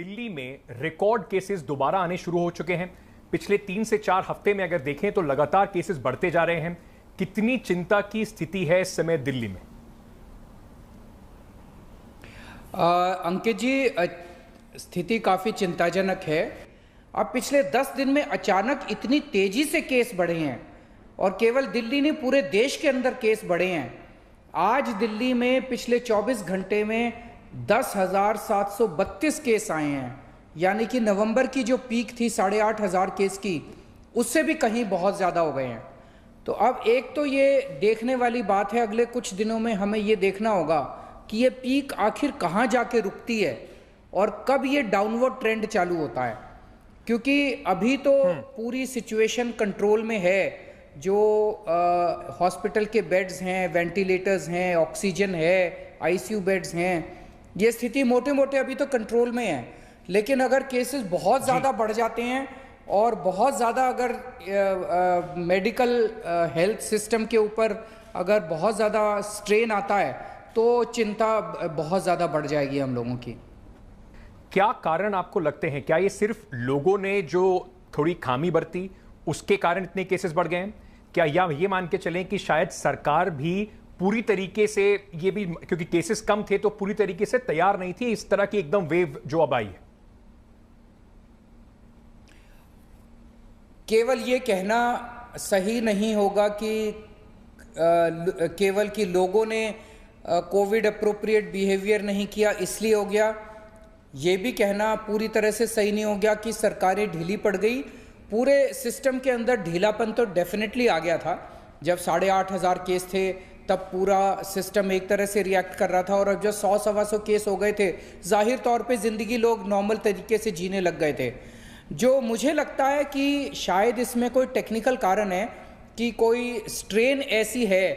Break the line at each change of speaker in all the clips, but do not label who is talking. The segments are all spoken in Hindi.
दिल्ली में रिकॉर्ड केसेस दोबारा आने शुरू हो चुके हैं। पिछले 3 से 4 हफ्ते में अगर देखें तो लगातार केसेस बढ़ते जा रहे हैं। कितनी चिंता की स्थिति है इस समय दिल्ली में?
अंकित जी, स्थिति काफ़ी चिंताजनक है। अब पिछले 10 दिन में अचानक इतनी तेजी से केस बढ़े हैं और केवल दिल्ली नहीं, पूरे देश के अंदर केस बढ़े हैं। आज दिल्ली में पिछले 24 घंटे में 10,732 केस आए हैं, यानी कि नवंबर की जो पीक थी 8,500 केस की, उससे भी कहीं बहुत ज़्यादा हो गए हैं। तो अब एक तो ये देखने वाली बात है, अगले कुछ दिनों में हमें ये देखना होगा कि ये पीक आखिर कहाँ जाके रुकती है और कब ये डाउनवर्ड ट्रेंड चालू होता है, क्योंकि अभी तो पूरी सिचुएशन कंट्रोल में है। जो हॉस्पिटल के बेड्स हैं, वेंटिलेटर्स हैं, ऑक्सीजन है, आईसीयू बेड्स हैं, ये स्थिति मोटे मोटे अभी तो कंट्रोल में है। लेकिन अगर केसेस बहुत ज़्यादा बढ़ जाते हैं और बहुत ज़्यादा अगर मेडिकल हेल्थ सिस्टम के ऊपर अगर बहुत ज़्यादा स्ट्रेन आता है तो चिंता बहुत ज़्यादा बढ़ जाएगी हम लोगों की।
क्या कारण आपको लगते हैं? क्या ये सिर्फ लोगों ने जो थोड़ी खामी बरती उसके कारण इतने केसेस बढ़ गए हैं? क्या या ये मान के चलें कि शायद सरकार भी पूरी तरीके से, ये भी क्योंकि केसेस कम थे तो पूरी तरीके से तैयार नहीं थी इस तरह की एकदम वेव जो अब आई है?
केवल ये कहना सही नहीं होगा कि केवल कि लोगों ने कोविड अप्रोप्रिएट बिहेवियर नहीं किया इसलिए हो गया। ये भी कहना पूरी तरह से सही नहीं हो गया कि सरकारें ढीली पड़ गई। पूरे सिस्टम के अंदर ढीलापन तो डेफिनेटली आ गया था। जब 8,500 केस थे तब पूरा सिस्टम एक तरह से रिएक्ट कर रहा था, और अब जब 100-125 केस हो गए थे, जाहिर तौर पे ज़िंदगी लोग नॉर्मल तरीके से जीने लग गए थे। जो मुझे लगता है कि शायद इसमें कोई टेक्निकल कारण है कि कोई स्ट्रेन ऐसी है।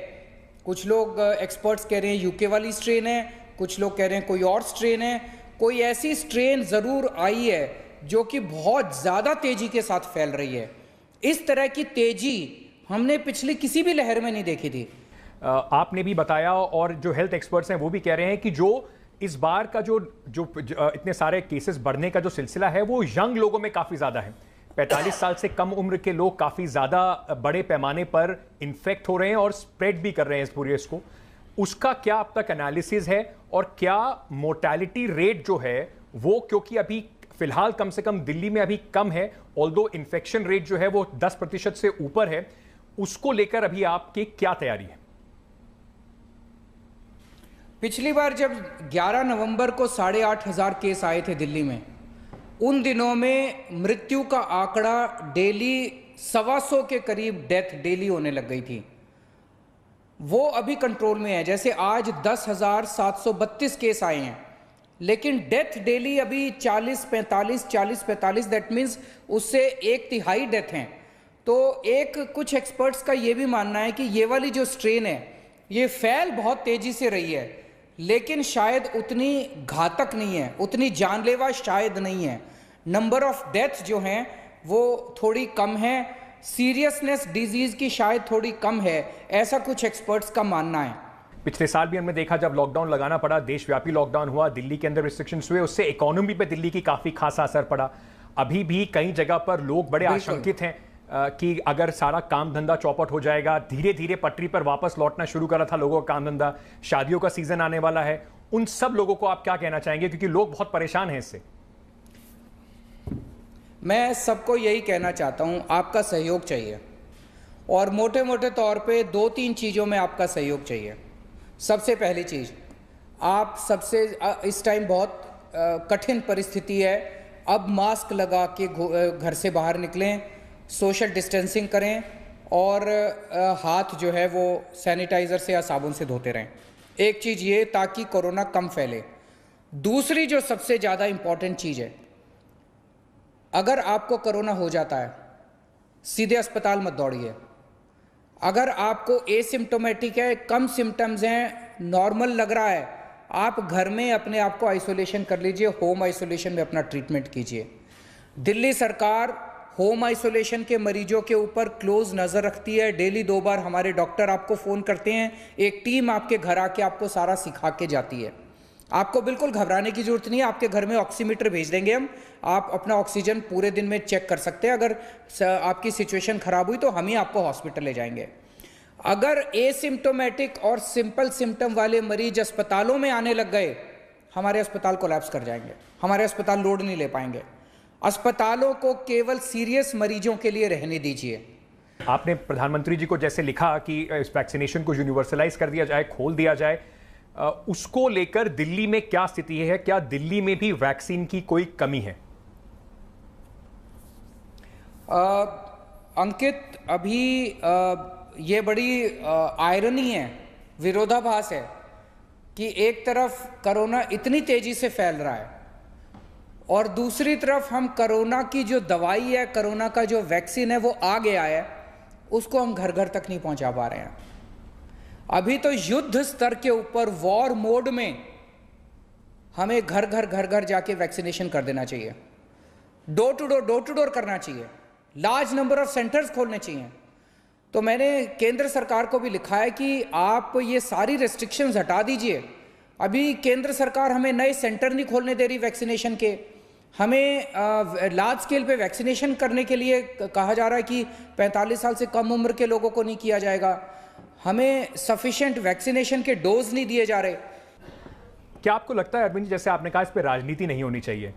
कुछ लोग एक्सपर्ट्स कह रहे हैं यूके वाली स्ट्रेन है, कुछ लोग कह रहे हैं कोई और स्ट्रेन है। कोई ऐसी स्ट्रेन ज़रूर आई है जो कि बहुत ज़्यादा तेज़ी के साथ फैल रही है। इस तरह की तेज़ी हमने पिछली किसी भी लहर में नहीं देखी थी।
आपने भी बताया और जो हेल्थ एक्सपर्ट्स हैं वो भी कह रहे हैं कि जो इस बार का जो इतने सारे केसेस बढ़ने का जो सिलसिला है वो यंग लोगों में काफ़ी ज़्यादा है। 45 साल से कम उम्र के लोग काफ़ी ज़्यादा बड़े पैमाने पर इन्फेक्ट हो रहे हैं और स्प्रेड भी कर रहे हैं इस पूरे इसको। उसका क्या अब तक एनालिसिस है और क्या मोर्टेलिटी रेट जो है वो, क्योंकि अभी फिलहाल कम से कम दिल्ली में अभी कम है, ऑल्दो इन्फेक्शन रेट जो है वो 10% से ऊपर है, उसको लेकर अभी आपकी क्या तैयारी है?
पिछली बार जब 11 नवंबर को 8,500 केस आए थे दिल्ली में, उन दिनों में मृत्यु का आंकड़ा डेली 125 के करीब डेथ डेली होने लग गई थी। वो अभी कंट्रोल में है। जैसे आज 10,732 केस आए हैं, लेकिन डेथ डेली अभी 40-45, दैट मीन्स उससे 1/3 डेथ हैं। तो कुछ एक्सपर्ट्स का ये भी मानना है कि ये वाली जो स्ट्रेन है ये फैल बहुत तेजी से रही है, लेकिन शायद उतनी घातक नहीं है, उतनी जानलेवा शायद नहीं है। नंबर ऑफ डेथ जो हैं वो थोड़ी कम है, सीरियसनेस डिजीज की शायद थोड़ी कम है, ऐसा कुछ एक्सपर्ट्स का मानना है।
पिछले साल भी हमने देखा जब लॉकडाउन लगाना पड़ा, देशव्यापी लॉकडाउन हुआ, दिल्ली के अंदर रिस्ट्रिक्शंस हुए, उससे इकोनॉमी पे दिल्ली की काफी खासा असर पड़ा। अभी भी कई जगह पर लोग बड़े आशंकित हैं कि अगर सारा काम धंधा चौपट हो जाएगा, धीरे धीरे पटरी पर वापस लौटना शुरू करा था लोगों का काम धंधा, शादियों का सीजन आने वाला है, उन सब लोगों को आप क्या कहना चाहेंगे, क्योंकि लोग बहुत परेशान हैं इससे?
मैं सबको यही कहना चाहता हूं, आपका सहयोग चाहिए, और मोटे मोटे तौर पे 2-3 चीज़ों में आपका सहयोग चाहिए। सबसे पहली चीज़, आप सबसे इस टाइम बहुत कठिन परिस्थिति है, अब मास्क लगा के घर से बाहर निकलें, सोशल डिस्टेंसिंग करें और हाथ जो है वो सैनिटाइज़र से या साबुन से धोते रहें। एक चीज़ ये, ताकि कोरोना कम फैले। दूसरी जो सबसे ज़्यादा इम्पॉर्टेंट चीज़ है, अगर आपको कोरोना हो जाता है सीधे अस्पताल मत दौड़िए। अगर आपको एसिम्टोमेटिक है, कम सिम्टम्स हैं, नॉर्मल लग रहा है, आप घर में अपने आप को आइसोलेशन कर लीजिए, होम आइसोलेशन में अपना ट्रीटमेंट कीजिए। दिल्ली सरकार होम आइसोलेशन के मरीजों के ऊपर क्लोज नज़र रखती है। डेली 2 बार हमारे डॉक्टर आपको फ़ोन करते हैं, एक टीम आपके घर आके आपको सारा सिखा के जाती है। आपको बिल्कुल घबराने की जरूरत नहीं है। आपके घर में ऑक्सीमीटर भेज देंगे हम, आप अपना ऑक्सीजन पूरे दिन में चेक कर सकते हैं। अगर आपकी सिचुएशन खराब हुई तो हम ही आपको हॉस्पिटल ले जाएंगे। अगर एसिम्टोमेटिक और सिंपल सिम्टम वाले मरीज अस्पतालों में आने लग गए, हमारे अस्पताल कोलैप्स कर जाएंगे, हमारे अस्पताल लोड नहीं ले पाएंगे। अस्पतालों को केवल सीरियस मरीजों के लिए रहने दीजिए।
आपने प्रधानमंत्री जी को जैसे लिखा कि इस वैक्सीनेशन को यूनिवर्सलाइज कर दिया जाए, खोल दिया जाए, उसको लेकर दिल्ली में क्या स्थिति है? क्या दिल्ली में भी वैक्सीन की कोई कमी है?
अंकित, अभी ये बड़ी आयरनी है, विरोधाभास है कि एक तरफ कोरोना इतनी तेजी से फैल रहा है और दूसरी तरफ हम कोरोना की जो दवाई है, कोरोना का जो वैक्सीन है वो आ गया है, उसको हम घर घर तक नहीं पहुंचा पा रहे हैं। अभी तो युद्ध स्तर के ऊपर वॉर मोड में हमें घर घर जाके वैक्सीनेशन कर देना चाहिए। डोर टू डोर करना चाहिए। लार्ज नंबर ऑफ सेंटर्स खोलने चाहिए। तो मैंने केंद्र सरकार को भी लिखा है कि आप ये सारी रेस्ट्रिक्शंस हटा दीजिए। अभी केंद्र सरकार हमें नए सेंटर नहीं खोलने दे रही वैक्सीनेशन के। हमें लार्ज स्केल पे वैक्सीनेशन करने के लिए कहा जा रहा है कि 45 साल से कम उम्र के लोगों को नहीं किया जाएगा। हमें सफिशिएंट वैक्सीनेशन के डोज नहीं दिए जा रहे।
क्या आपको लगता है अरविंद जी, जैसे आपने कहा इस पर राजनीति नहीं होनी चाहिए,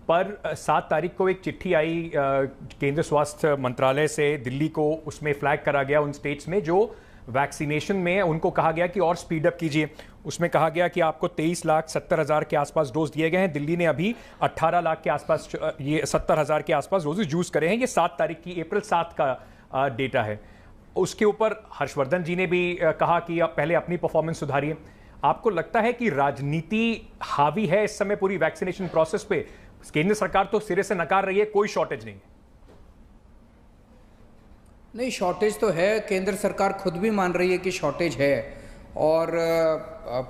पर 7 तारीख को एक चिट्ठी आई केंद्र स्वास्थ्य मंत्रालय से दिल्ली को, उसमें फ्लैग करा गया उन स्टेट्स में जो वैक्सीनेशन में उनको कहा गया कि और स्पीड अप कीजिए। उसमें कहा गया कि आपको 23,70,000 के आसपास डोज दिए गए हैं। दिल्ली ने अभी 18 लाख के आसपास, ये 70,000 के आसपास डोजेज यूज करे हैं। ये 7 तारीख की, अप्रैल 7 का डेटा है। उसके ऊपर हर्षवर्धन जी ने भी कहा कि आप पहले अपनी परफॉर्मेंस सुधारिए। आपको लगता है कि राजनीति हावी है इस समय पूरी वैक्सीनेशन प्रोसेस पे? केंद्र सरकार तो सिरे से नकार रही है, कोई शॉर्टेज नहीं।
शॉर्टेज तो है। केंद्र सरकार खुद भी मान रही है कि शॉर्टेज है। और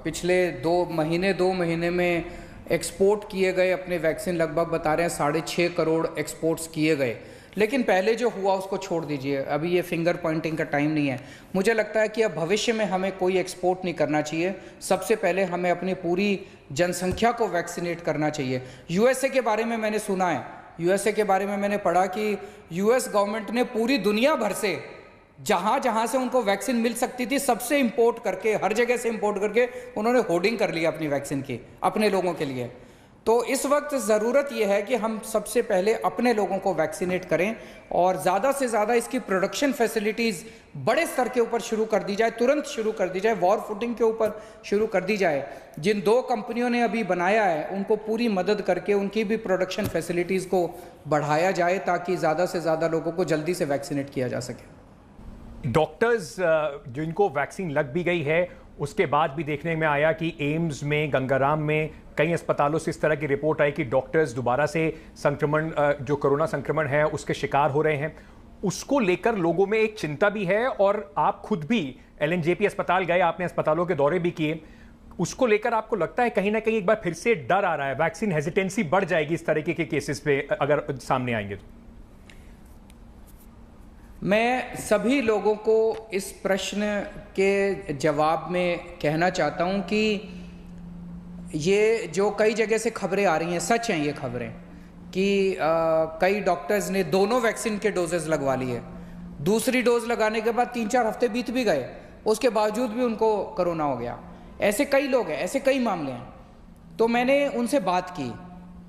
पिछले 2 महीने में एक्सपोर्ट किए गए अपने वैक्सीन लगभग बता रहे हैं 6.5 करोड़ एक्सपोर्ट्स किए गए। लेकिन पहले जो हुआ उसको छोड़ दीजिए, अभी ये फिंगर पॉइंटिंग का टाइम नहीं है। मुझे लगता है कि अब भविष्य में हमें कोई एक्सपोर्ट नहीं करना चाहिए। सबसे पहले हमें अपनी पूरी जनसंख्या को वैक्सीनेट करना चाहिए। यूएसए के बारे में मैंने सुना है, यूएसए के बारे में मैंने पढ़ा कि यूएस गवर्नमेंट ने पूरी दुनिया भर से जहां से उनको वैक्सीन मिल सकती थी सबसे इंपोर्ट करके, हर जगह से इंपोर्ट करके उन्होंने होर्डिंग कर लिया अपनी वैक्सीन की, अपने लोगों के लिए। तो इस वक्त ज़रूरत यह है कि हम सबसे पहले अपने लोगों को वैक्सीनेट करें और ज़्यादा से ज़्यादा इसकी प्रोडक्शन फैसिलिटीज़ बड़े स्तर के ऊपर शुरू कर दी जाए, तुरंत शुरू कर दी जाए, वॉर फुटिंग के ऊपर शुरू कर दी जाए। जिन 2 कंपनियों ने अभी बनाया है उनको पूरी मदद करके उनकी भी प्रोडक्शन फैसिलिटीज़ को बढ़ाया जाए ताकि ज़्यादा से ज़्यादा लोगों को जल्दी से वैक्सीनेट किया जा सके।
डॉक्टर्स जिनको वैक्सीन लग भी गई है, उसके बाद भी देखने में आया कि एम्स में, गंगाराम में, कई अस्पतालों से इस तरह की रिपोर्ट आई कि डॉक्टर्स दोबारा से संक्रमण, जो कोरोना संक्रमण है उसके शिकार हो रहे हैं। उसको लेकर लोगों में एक चिंता भी है और आप खुद भी एलएनजेपी अस्पताल गए, आपने अस्पतालों के दौरे भी किए। उसको लेकर आपको लगता है कहीं ना कहीं एक बार फिर से डर आ रहा है, वैक्सीन हेजिटेंसी बढ़ जाएगी इस तरीके के केसेस पे अगर सामने आएंगे तो?
मैं सभी लोगों को इस प्रश्न के जवाब में कहना चाहता हूं कि ये जो कई जगह से खबरें आ रही हैं, सच हैं ये खबरें कि कई डॉक्टर्स ने दोनों वैक्सीन के डोजेस लगवा लिए। दूसरी डोज लगाने के बाद 3-4 हफ्ते बीत भी गए, उसके बावजूद भी उनको कोरोना हो गया। ऐसे कई लोग हैं, ऐसे कई मामले हैं। तो मैंने उनसे बात की,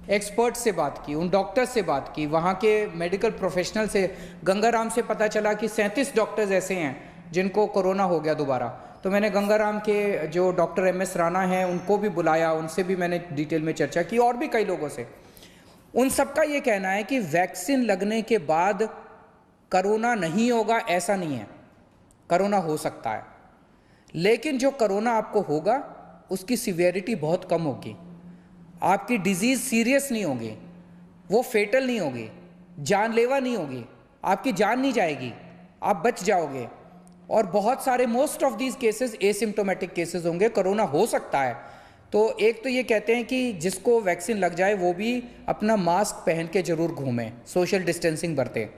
एक्सपर्ट से बात की, उन डॉक्टर्स से बात की, वहाँ के मेडिकल प्रोफेशनल से। गंगाराम से पता चला कि 37 डॉक्टर्स ऐसे हैं जिनको कोरोना हो गया दोबारा। तो मैंने गंगाराम के जो डॉक्टर MS राणा हैं उनको भी बुलाया, उनसे भी मैंने डिटेल में चर्चा की और भी कई लोगों से। उन सबका ये कहना है कि वैक्सीन लगने के बाद कोरोना नहीं होगा ऐसा नहीं है, कोरोना हो सकता है, लेकिन जो कोरोना आपको होगा उसकी सिवियरिटी बहुत कम होगी। आपकी डिजीज सीरियस नहीं होगी, वो फेटल नहीं होगी, जानलेवा नहीं होगी, आपकी जान नहीं जाएगी, आप बच जाओगे। और बहुत सारे most of these cases asymptomatic cases होंगे। कोरोना हो सकता है। तो एक तो ये कहते हैं कि जिसको वैक्सीन लग जाए वो भी अपना मास्क पहन के जरूर घूमें, सोशल डिस्टेंसिंग बरते।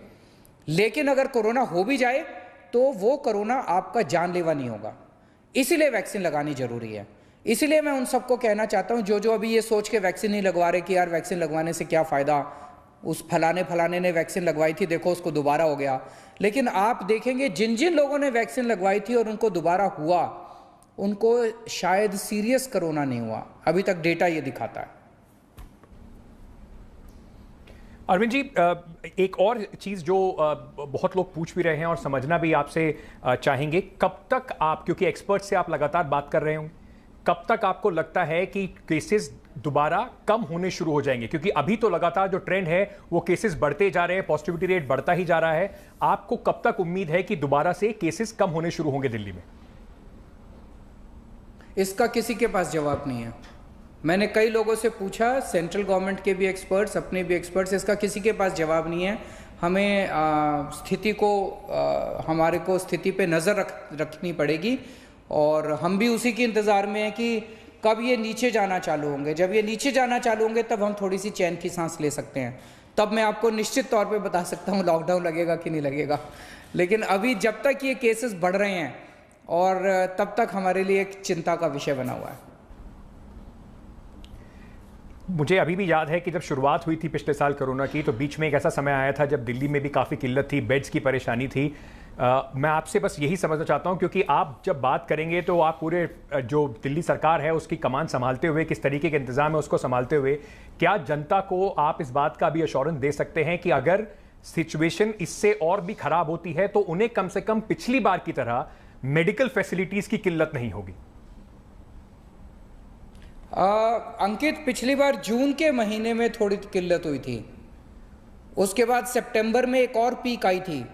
लेकिन अगर कोरोना हो भी जाए तो वो कोरोना आपका जानलेवा नहीं होगा, इसीलिए वैक्सीन लगानी जरूरी है। इसीलिए मैं उन सबको कहना चाहता हूं, जो जो अभी ये सोच के वैक्सीन नहीं लगवा रहे कि यार वैक्सीन लगवाने से क्या फ़ायदा, उस फलाने ने वैक्सीन लगवाई थी, देखो उसको दोबारा हो गया। लेकिन आप देखेंगे जिन जिन लोगों ने वैक्सीन लगवाई थी और उनको दोबारा हुआ, उनको शायद सीरियस कोरोना नहीं हुआ। अभी तक डेटा ये दिखाता है।
अरविंद जी, एक और चीज़ जो बहुत लोग पूछ भी रहे हैं और समझना भी आपसे चाहेंगे, कब तक आप, क्योंकि एक्सपर्ट से आप लगातार बात कर रहे होंगे, कब तक आपको लगता है कि केसेस दोबारा कम होने शुरू हो जाएंगे? क्योंकि अभी तो लगातार जो ट्रेंड है वो केसेस बढ़ते जा रहे हैं, पॉजिटिविटी रेट बढ़ता ही जा रहा है। आपको कब तक उम्मीद है कि दोबारा से केसेस कम होने शुरू होंगे दिल्ली में?
इसका किसी के पास जवाब नहीं है। मैंने कई लोगों से पूछा, सेंट्रल गवर्नमेंट के भी एक्सपर्ट्स, अपने भी एक्सपर्ट्स, इसका किसी के पास जवाब नहीं है। हमें स्थिति को हमारे को स्थिति पे नज़र रखनी पड़ेगी और हम भी उसी के इंतज़ार में हैं कि कब ये नीचे जाना चालू होंगे। जब ये नीचे जाना चालू होंगे तब हम थोड़ी सी चैन की सांस ले सकते हैं। तब मैं आपको निश्चित तौर पे बता सकता हूँ लॉकडाउन लगेगा कि नहीं लगेगा। लेकिन अभी जब तक ये केसेस बढ़ रहे हैं और तब तक हमारे लिए एक चिंता का विषय बना हुआ है।
मुझे अभी भी याद है कि जब शुरुआत हुई थी पिछले साल कोरोना की, तो बीच में एक ऐसा समय आया था जब दिल्ली में भी काफ़ी किल्लत थी, बेड्स की परेशानी थी। मैं आपसे बस यही समझना चाहता हूं, क्योंकि आप जब बात करेंगे तो आप पूरे जो दिल्ली सरकार है उसकी कमान संभालते हुए, किस तरीके के इंतजाम है उसको संभालते हुए, क्या जनता को आप इस बात का भी एश्योरेंस दे सकते हैं कि अगर सिचुएशन इससे और भी खराब होती है तो उन्हें कम से कम पिछली बार की तरह मेडिकल फैसिलिटीज की किल्लत नहीं होगी?
अंकित, पिछली बार जून के महीने में थोड़ी किल्लत हुई थी, उसके बाद सितंबर में एक और पीक आई थी,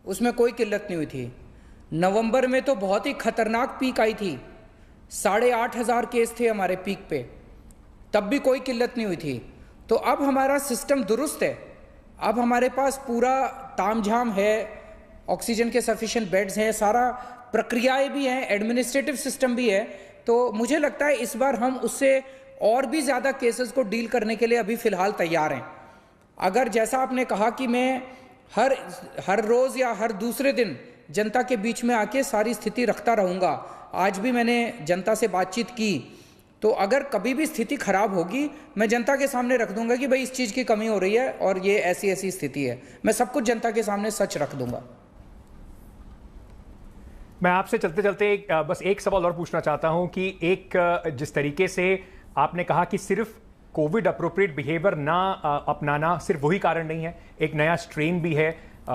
उसमें कोई किल्लत नहीं हुई थी। नवंबर में तो बहुत ही खतरनाक पीक आई थी, 8,500 केस थे हमारे पीक पे, तब भी कोई किल्लत नहीं हुई थी। तो अब हमारा सिस्टम दुरुस्त है, अब हमारे पास पूरा तामझाम है, ऑक्सीजन के सफिशिएंट बेड्स हैं, सारा प्रक्रियाएं भी हैं, एडमिनिस्ट्रेटिव सिस्टम भी है। तो मुझे लगता है इस बार हम उससे और भी ज़्यादा केसेस को डील करने के लिए अभी फ़िलहाल तैयार हैं। अगर जैसा आपने कहा कि मैं हर रोज़ या हर दूसरे दिन जनता के बीच में आके सारी स्थिति रखता रहूँगा, आज भी मैंने जनता से बातचीत की, तो अगर कभी भी स्थिति खराब होगी मैं जनता के सामने रख दूंगा कि भाई इस चीज़ की कमी हो रही है और ये ऐसी ऐसी स्थिति है। मैं सब कुछ जनता के सामने सच रख दूंगा।
मैं आपसे चलते चलते बस एक सवाल और पूछना चाहता हूं कि जिस तरीके से आपने कहा कि सिर्फ कोविड अप्रोप्रिएट बिहेवियर ना अपनाना सिर्फ वही कारण नहीं है, एक नया स्ट्रेन भी है,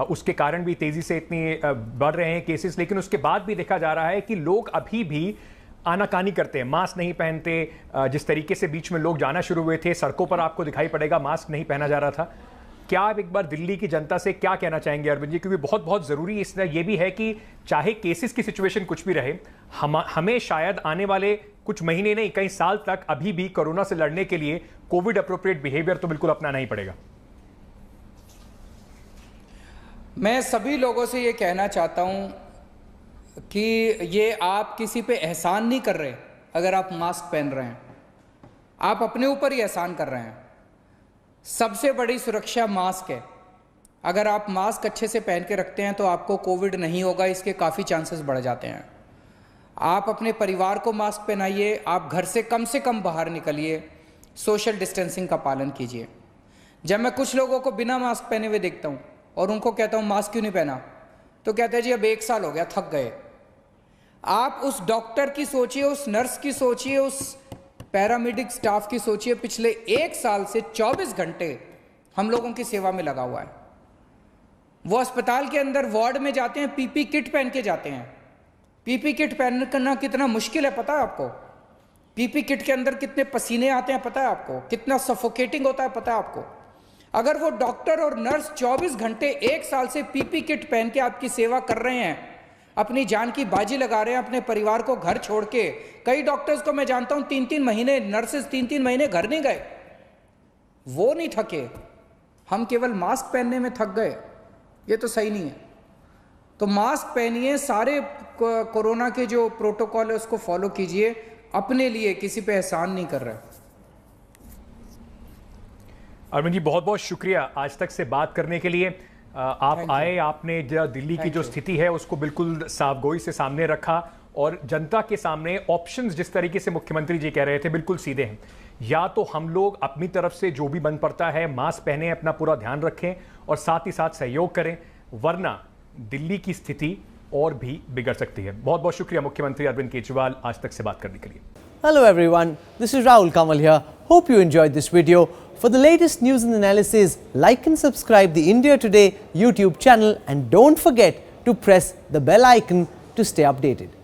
उसके कारण भी तेजी से इतनी बढ़ रहे हैं केसेस, लेकिन उसके बाद भी देखा जा रहा है कि लोग अभी भी आनाकानी करते हैं, मास्क नहीं पहनते। जिस तरीके से बीच में लोग जाना शुरू हुए थे, सड़कों पर आपको दिखाई पड़ेगा मास्क नहीं पहना जा रहा था। क्या आप एक बार दिल्ली की जनता से क्या कहना चाहेंगे अरविंद जी? क्योंकि बहुत बहुत ज़रूरी इसमें ये भी है कि चाहे केसेस की सिचुएशन कुछ भी रहे, हमें शायद आने वाले कुछ महीने नहीं कई साल तक अभी भी कोरोना से लड़ने के लिए कोविड अप्रोप्रिएट बिहेवियर तो बिल्कुल अपनाना ही पड़ेगा।
मैं सभी लोगों से ये कहना चाहता हूं कि ये आप किसी पे एहसान नहीं कर रहे अगर आप मास्क पहन रहे हैं, आप अपने ऊपर ही एहसान कर रहे हैं। सबसे बड़ी सुरक्षा मास्क है। अगर आप मास्क अच्छे से पहन के रखते हैं तो आपको कोविड नहीं होगा, इसके काफ़ी चांसेस बढ़ जाते हैं। आप अपने परिवार को मास्क पहनाइए, आप घर से कम बाहर निकलिए, सोशल डिस्टेंसिंग का पालन कीजिए। जब मैं कुछ लोगों को बिना मास्क पहने हुए देखता हूँ और उनको कहता हूँ मास्क क्यों नहीं पहना, तो कहते हैं जी अब 1 साल हो गया, थक गए। आप उस डॉक्टर की सोचिए, उस नर्स की सोचिए, उस पैरामेडिक स्टाफ की सोचिए, पिछले 1 साल से 24 घंटे हम लोगों की सेवा में लगा हुआ है। वो अस्पताल के अंदर वार्ड में जाते हैं, पीपी किट पहन के जाते हैं। पीपी किट पहनना कितना मुश्किल है पता है आपको? पीपी किट के अंदर कितने पसीने आते हैं पता है आपको? कितना सफोकेटिंग होता है पता है आपको? अगर वो डॉक्टर और नर्स 24 घंटे 1 साल से पीपी किट पहन के आपकी सेवा कर रहे हैं, अपनी जान की बाजी लगा रहे हैं, अपने परिवार को घर छोड़ के, कई डॉक्टर्स को मैं जानता हूं 3-3 महीने, नर्सेस 3-3 महीने घर नहीं गए, वो नहीं थके, हम केवल मास्क पहनने में थक गए, ये तो सही नहीं है। तो मास्क पहनिए, सारे कोरोना के जो प्रोटोकॉल है उसको फॉलो कीजिए, अपने लिए, किसी पे एहसान नहीं कर रहे।
अरविंद जी बहुत बहुत शुक्रिया आज तक से बात करने के लिए। आप आए, आपने दिल्ली की जो स्थिति है उसको बिल्कुल साफगोई से सामने रखा और जनता के सामने ऑप्शंस जिस तरीके से मुख्यमंत्री जी कह रहे थे बिल्कुल सीधे हैं। या तो हम लोग अपनी तरफ से जो भी बन पड़ता है मास्क पहने, अपना पूरा ध्यान रखें और साथ ही साथ सहयोग करें, वरना दिल्ली की स्थिति और भी बिगड़ सकती है। बहुत बहुत शुक्रिया मुख्यमंत्री अरविंद केजरीवाल आज तक से बात करने के लिए।
Hello everyone, this is Rahul Kamal here. Hope you enjoyed this video. For the latest news and analysis, like and subscribe the India Today YouTube channel and don't forget to press the bell icon to stay updated.